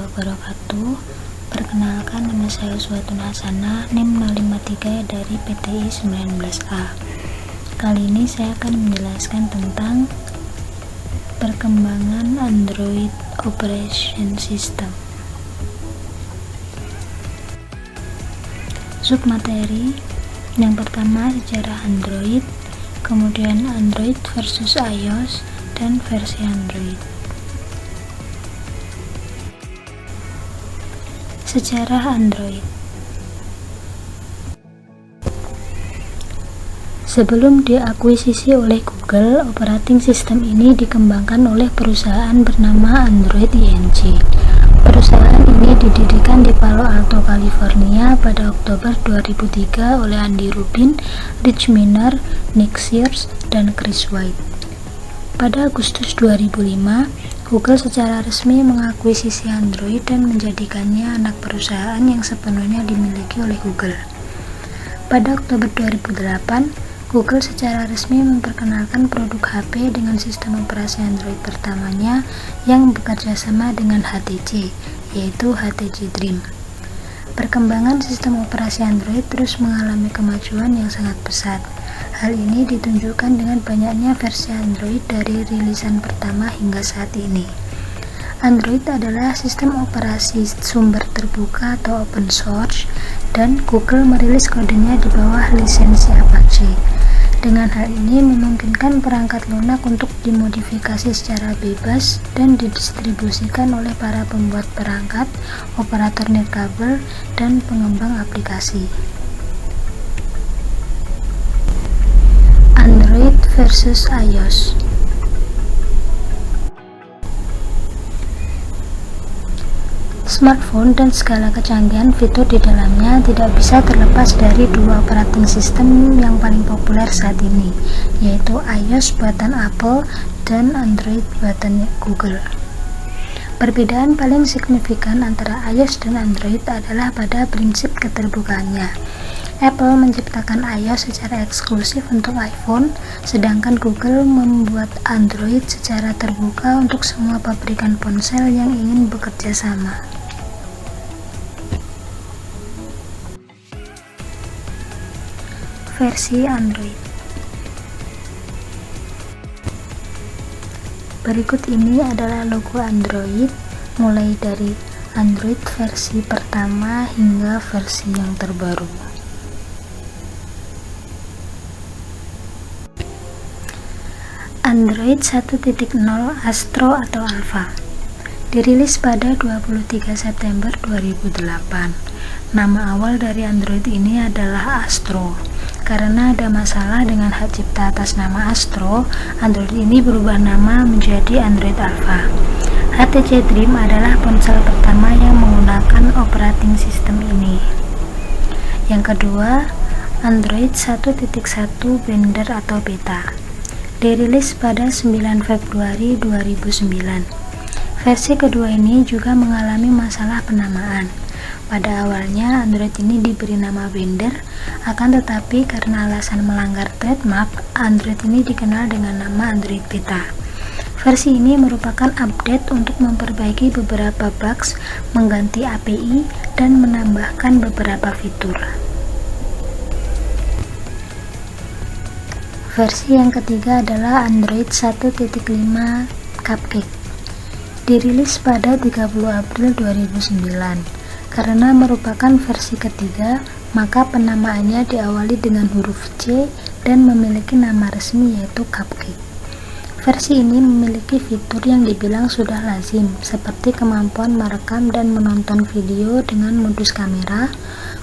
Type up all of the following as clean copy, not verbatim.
wabarakatuh. Perkenalkan, nama saya Uswatun Hasanah, NIM 053 dari PTI 19A. Kali ini saya akan menjelaskan tentang perkembangan Android Operation System. Submateri yang pertama sejarah Android, kemudian Android versus iOS, dan versi Android. Sejarah Android. Sebelum diakuisisi oleh Google, operating system ini dikembangkan oleh perusahaan bernama Android Inc. Perusahaan ini didirikan di Palo Alto, California pada Oktober 2003 oleh Andy Rubin, Rich Miner, Nick Sears, dan Chris White. Pada Agustus 2005, Google secara resmi mengakuisisi Android dan menjadikannya anak perusahaan yang sepenuhnya dimiliki oleh Google. Pada Oktober 2008, Google secara resmi memperkenalkan produk HP dengan sistem operasi Android pertamanya yang bekerja sama dengan HTC, yaitu HTC Dream. Perkembangan sistem operasi Android terus mengalami kemajuan yang sangat pesat. Hal ini ditunjukkan dengan banyaknya versi Android dari rilisan pertama hingga saat ini. Android adalah sistem operasi sumber terbuka atau open source, dan Google merilis kodenya di bawah lisensi Apache. Dengan hal ini memungkinkan perangkat lunak untuk dimodifikasi secara bebas dan didistribusikan oleh para pembuat perangkat, operator nirkabel, dan pengembang aplikasi. Android versus iOS. Smartphone dan segala kecanggihan fitur di dalamnya tidak bisa terlepas dari dua operating system yang paling populer saat ini, yaitu iOS buatan Apple dan Android buatan Google. Perbedaan paling signifikan antara iOS dan Android adalah pada prinsip keterbukaannya. Apple menciptakan iOS secara eksklusif untuk iPhone, sedangkan Google membuat Android secara terbuka untuk semua pabrikan ponsel yang ingin bekerja sama. Versi Android. Berikut ini adalah logo Android, mulai dari Android versi pertama hingga versi yang terbaru. Android 1.0 Astro atau Alpha dirilis pada 23 September 2008. Nama awal dari Android ini adalah Astro. Karena ada masalah dengan hak cipta atas nama Astro, Android ini berubah nama menjadi Android Alpha. HTC Dream adalah ponsel pertama yang menggunakan operating system ini. Yang kedua, Android 1.1 Binder atau Beta. Dirilis pada 9 Februari 2009. Versi kedua ini juga mengalami masalah penamaan. Pada awalnya Android ini diberi nama Binder, akan tetapi karena alasan melanggar trademark, Android ini dikenal dengan nama Android Beta. Versi ini merupakan update untuk memperbaiki beberapa bugs, mengganti API, dan menambahkan beberapa fitur. Versi yang ketiga adalah Android 1.5 Cupcake. Dirilis pada 30 April 2009. Karena merupakan versi ketiga, maka penamaannya diawali dengan huruf C dan memiliki nama resmi yaitu Cupcake. Versi ini memiliki fitur yang dibilang sudah lazim, seperti kemampuan merekam dan menonton video dengan modus kamera,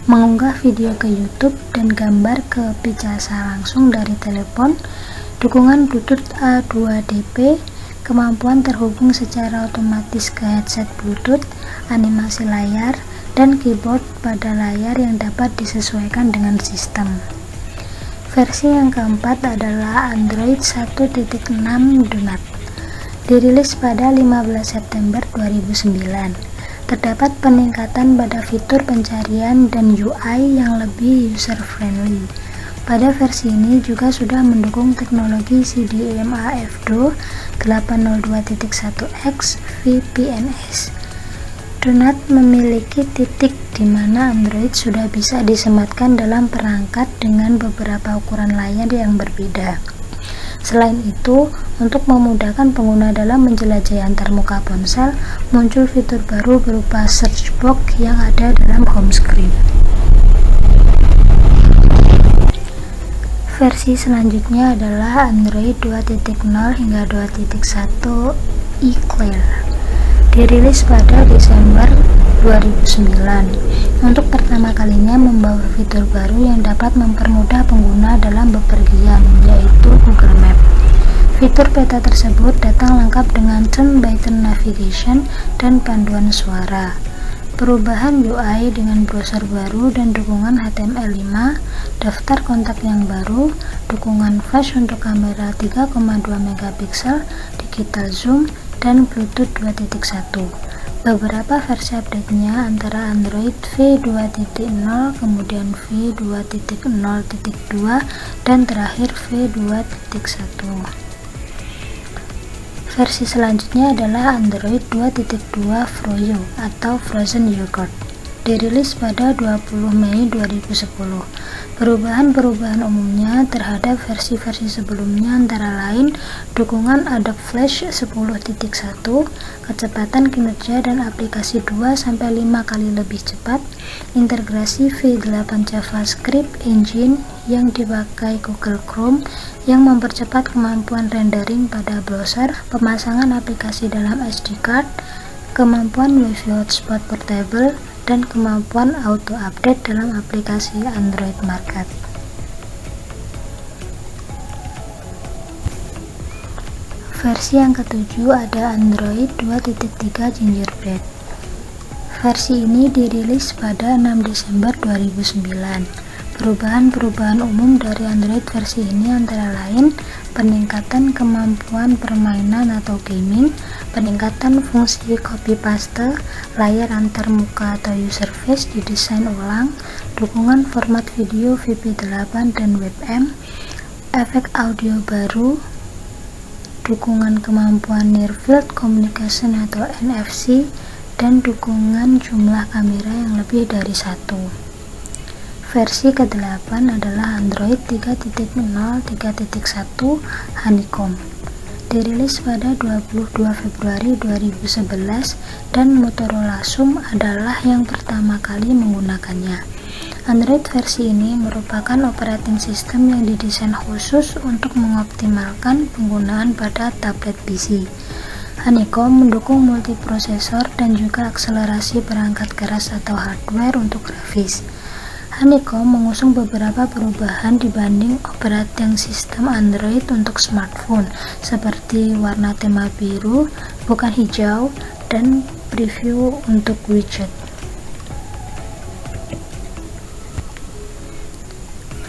mengunggah video ke YouTube dan gambar ke Picasa langsung dari telepon, dukungan Bluetooth A2DP, kemampuan terhubung secara otomatis ke headset Bluetooth, animasi layar, dan keyboard pada layar yang dapat disesuaikan dengan sistem. Versi yang keempat adalah Android 1.6 Donut. Dirilis pada 15 September 2009. Terdapat peningkatan pada fitur pencarian dan UI yang lebih user-friendly. Pada versi ini juga sudah mendukung teknologi CDMA F2 802.1x VPNS. Donut memiliki titik di mana Android sudah bisa disematkan dalam perangkat dengan beberapa ukuran layar yang berbeda. Selain itu, untuk memudahkan pengguna dalam menjelajahi antarmuka ponsel, muncul fitur baru berupa search box yang ada dalam home screen. Versi selanjutnya adalah Android 2.0 hingga 2.1 eClear. Dirilis pada Desember 2009 untuk pertama kalinya membawa fitur baru yang dapat mempermudah pengguna dalam bepergian, yaitu Google Maps. Fitur beta tersebut datang lengkap dengan turn-by-turn navigation dan panduan suara. Perubahan UI dengan browser baru dan dukungan HTML5, daftar kontak yang baru, dukungan flash untuk kamera 3,2 megapiksel, digital zoom, dan Bluetooth 2.1. Beberapa versi update-nya antara Android V2.0, kemudian V2.0.2, dan terakhir V2.1. Versi selanjutnya adalah Android 2.2 Froyo atau Frozen Yogurt. Dirilis pada 20 Mei 2010. Perubahan-perubahan umumnya terhadap versi-versi sebelumnya antara lain dukungan Adobe Flash 10.1, kecepatan kinerja dan aplikasi 2-5 kali lebih cepat, integrasi V8 JavaScript Engine yang dipakai Google Chrome yang mempercepat kemampuan rendering pada browser, pemasangan aplikasi dalam SD card, kemampuan Wi-Fi hotspot portable, dan kemampuan auto update dalam aplikasi Android Market. Versi yang ketujuh ada Android 2.3 Gingerbread. Versi ini dirilis pada 6 Desember 2009. Perubahan-perubahan umum dari Android versi ini antara lain peningkatan kemampuan permainan atau gaming, peningkatan fungsi copy paste, layar antarmuka atau user face didesain ulang, dukungan format video VP8 dan WebM, efek audio baru, dukungan kemampuan Near Field Communication atau NFC, dan dukungan jumlah kamera yang lebih dari satu. Versi ke-8 adalah Android 3.0 3.1 Honeycomb. Dirilis pada 22 Februari 2011 dan Motorola Sum adalah yang pertama kali menggunakannya. Android versi ini merupakan operating system yang didesain khusus untuk mengoptimalkan penggunaan pada tablet PC. Honeycomb mendukung multiprosesor dan juga akselerasi perangkat keras atau hardware untuk grafis. Honeycomb mengusung beberapa perubahan dibanding operating sistem Android untuk smartphone, seperti warna tema biru, bukan hijau, dan preview untuk widget.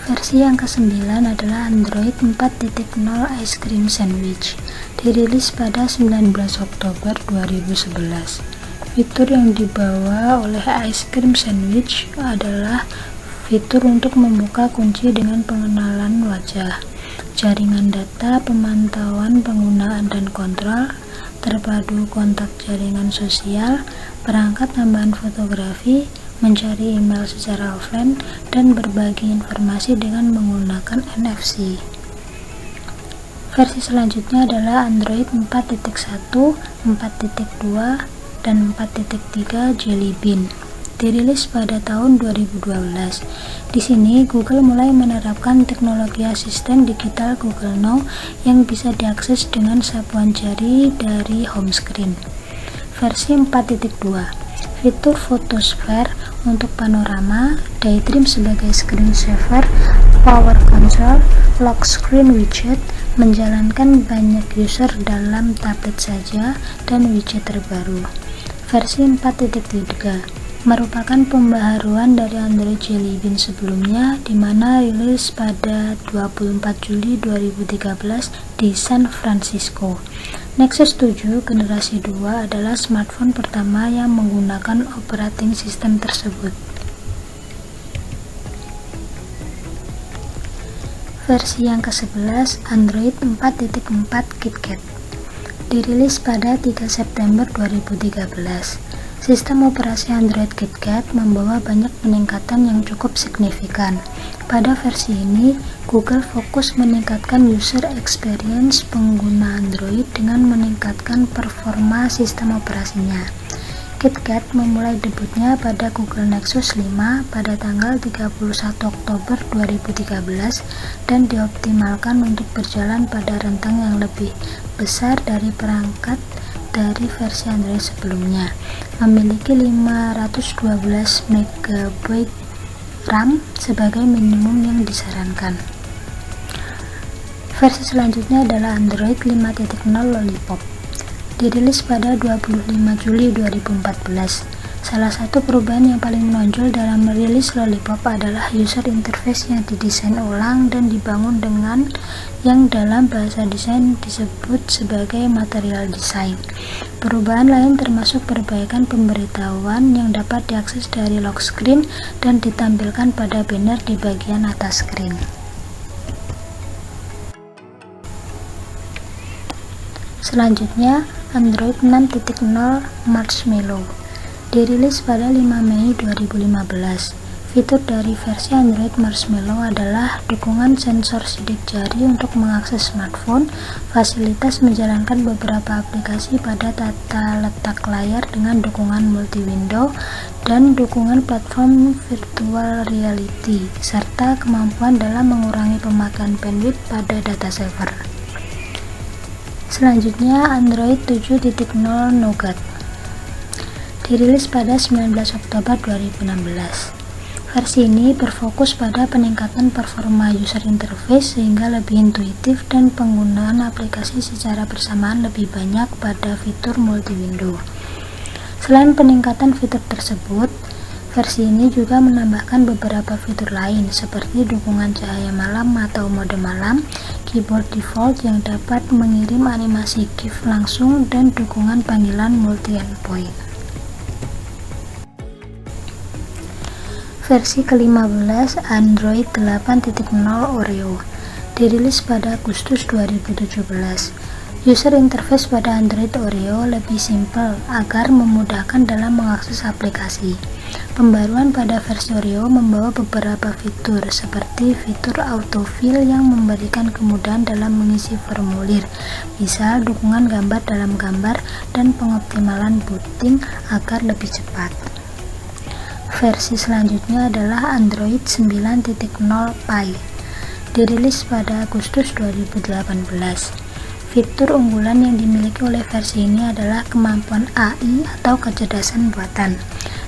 Versi yang ke-9 adalah Android 4.0 Ice Cream Sandwich. Dirilis pada 19 Oktober 2011. Fitur yang dibawa oleh Ice Cream Sandwich adalah fitur untuk membuka kunci dengan pengenalan wajah, jaringan data, pemantauan penggunaan dan kontrol, terpadu kontak jaringan sosial, perangkat tambahan fotografi, mencari email secara offline, dan berbagi informasi dengan menggunakan NFC. Versi selanjutnya adalah Android 4.1, 4.2, dan 4.3 Jelly Bean. Dirilis pada tahun 2012. Di sini Google mulai menerapkan teknologi asisten digital Google Now yang bisa diakses dengan sapuan jari dari home screen. Versi 4.2. Fitur Photosphere untuk panorama, Daydream sebagai screensaver, Power Control, Lock Screen Widget, menjalankan banyak user dalam tablet saja, dan widget terbaru. Versi 4.3 merupakan pembaharuan dari Android Jelly Bean sebelumnya, di mana rilis pada 24 Juli 2013 di San Francisco. Nexus 7 generasi 2 adalah smartphone pertama yang menggunakan operating system tersebut. Versi yang ke-11 Android 4.4 KitKat. Dirilis pada 3 September 2013. Sistem operasi Android KitKat membawa banyak peningkatan yang cukup signifikan. Pada versi ini, Google fokus meningkatkan user experience pengguna Android dengan meningkatkan performa sistem operasinya. KitKat memulai debutnya pada Google Nexus 5 pada tanggal 31 Oktober 2013 dan dioptimalkan untuk berjalan pada rentang yang lebih besar dari perangkat dari versi Android sebelumnya, memiliki 512 MB RAM sebagai minimum yang disarankan. Versi selanjutnya adalah Android 5.0 Lollipop, dirilis pada 25 Juli 2014. Salah satu perubahan yang paling menonjol dalam merilis Lollipop adalah user interface yang didesain ulang dan dibangun dengan yang dalam bahasa desain disebut sebagai material design. Perubahan lain termasuk perbaikan pemberitahuan yang dapat diakses dari lock screen dan ditampilkan pada banner di bagian atas screen. Selanjutnya, Android 6.0 Marshmallow, dirilis pada 5 Mei 2015. Fitur dari versi Android Marshmallow adalah dukungan sensor sidik jari untuk mengakses smartphone, fasilitas menjalankan beberapa aplikasi pada tata letak layar dengan dukungan multi-window, dan dukungan platform virtual reality, serta kemampuan dalam mengurangi pemakaian bandwidth pada data server. Selanjutnya, Android 7.0 Nougat, dirilis pada 19 Oktober 2016. Versi ini berfokus pada peningkatan performa user interface sehingga lebih intuitif dan penggunaan aplikasi secara bersamaan lebih banyak pada fitur multi-window. Selain peningkatan fitur tersebut, versi ini juga menambahkan beberapa fitur lain seperti dukungan cahaya malam atau mode malam, keyboard default yang dapat mengirim animasi GIF langsung, dan dukungan panggilan multi-endpoint. Versi ke-15 Android 8.0 Oreo, dirilis pada Agustus 2017. User interface pada Android Oreo lebih simpel agar memudahkan dalam mengakses aplikasi. Pembaruan pada versi Oreo membawa beberapa fitur seperti fitur autofill yang memberikan kemudahan dalam mengisi formulir, misal dukungan gambar dalam gambar, dan pengoptimalan booting agar lebih cepat. Versi selanjutnya adalah Android 9.0 Pie, dirilis pada Agustus 2018. Fitur unggulan yang dimiliki oleh versi ini adalah kemampuan AI atau kecerdasan buatan.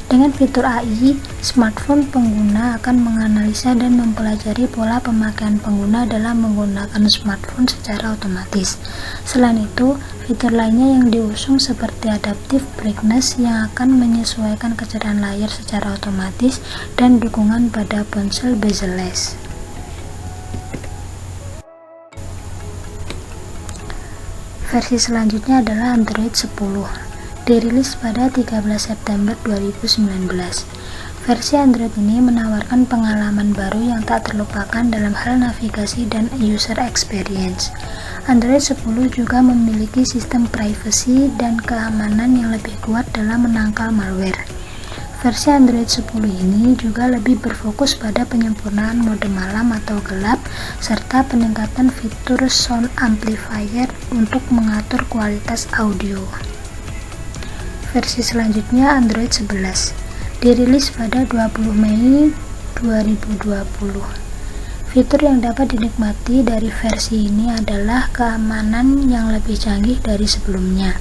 Dengan fitur AI, smartphone pengguna akan menganalisa dan mempelajari pola pemakaian pengguna dalam menggunakan smartphone secara otomatis. Selain itu, fitur lainnya yang diusung seperti adaptive brightness yang akan menyesuaikan kecerahan layar secara otomatis dan dukungan pada ponsel bezel-less. Versi selanjutnya adalah Android 10, dirilis pada 13 September 2019. Versi Android ini menawarkan pengalaman baru yang tak terlupakan dalam hal navigasi dan user experience. Android 10 juga memiliki sistem privacy dan keamanan yang lebih kuat dalam menangkal malware. Versi Android 10 ini juga lebih berfokus pada penyempurnaan mode malam atau gelap, serta peningkatan fitur sound amplifier untuk mengatur kualitas audio. Versi selanjutnya Android 11, dirilis pada 20 Mei 2020. Fitur yang dapat dinikmati dari versi ini adalah keamanan yang lebih canggih dari sebelumnya.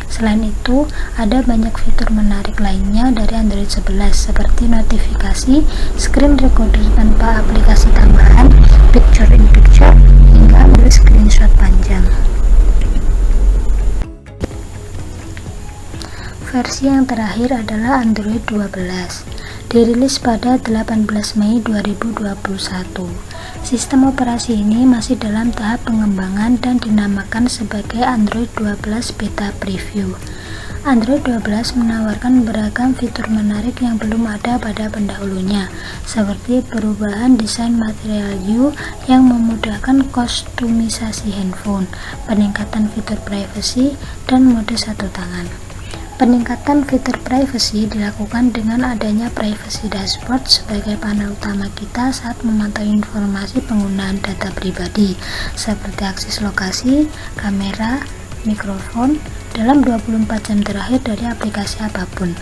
Selain itu, ada banyak fitur menarik lainnya dari Android 11 seperti notifikasi, screen recorder tanpa aplikasi tambahan, picture-in-picture, hingga ambil screenshot panjang. Versi yang terakhir adalah Android 12, dirilis pada 18 Mei 2021. Sistem operasi ini masih dalam tahap pengembangan dan dinamakan sebagai Android 12 Beta Preview. Android 12 menawarkan beragam fitur menarik yang belum ada pada pendahulunya, seperti perubahan desain material U yang memudahkan kustomisasi handphone, peningkatan fitur privacy, dan mode satu tangan. Peningkatan fitur privacy dilakukan dengan adanya privacy dashboard sebagai panel utama kita saat memantau informasi penggunaan data pribadi seperti akses lokasi, kamera, mikrofon dalam 24 jam terakhir dari aplikasi apapun.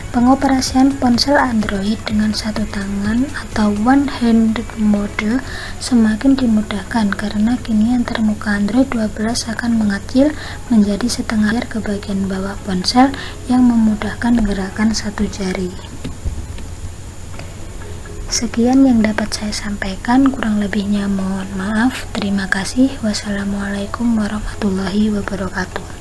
Pengoperasian ponsel Android dengan satu tangan atau one-handed mode semakin dimudahkan karena kini antarmuka Android 12 akan mengecil menjadi setengah layar ke bagian bawah ponsel yang memudahkan gerakan satu jari. Sekian yang dapat saya sampaikan, kurang lebihnya mohon maaf. Terima kasih. Wassalamualaikum warahmatullahi wabarakatuh.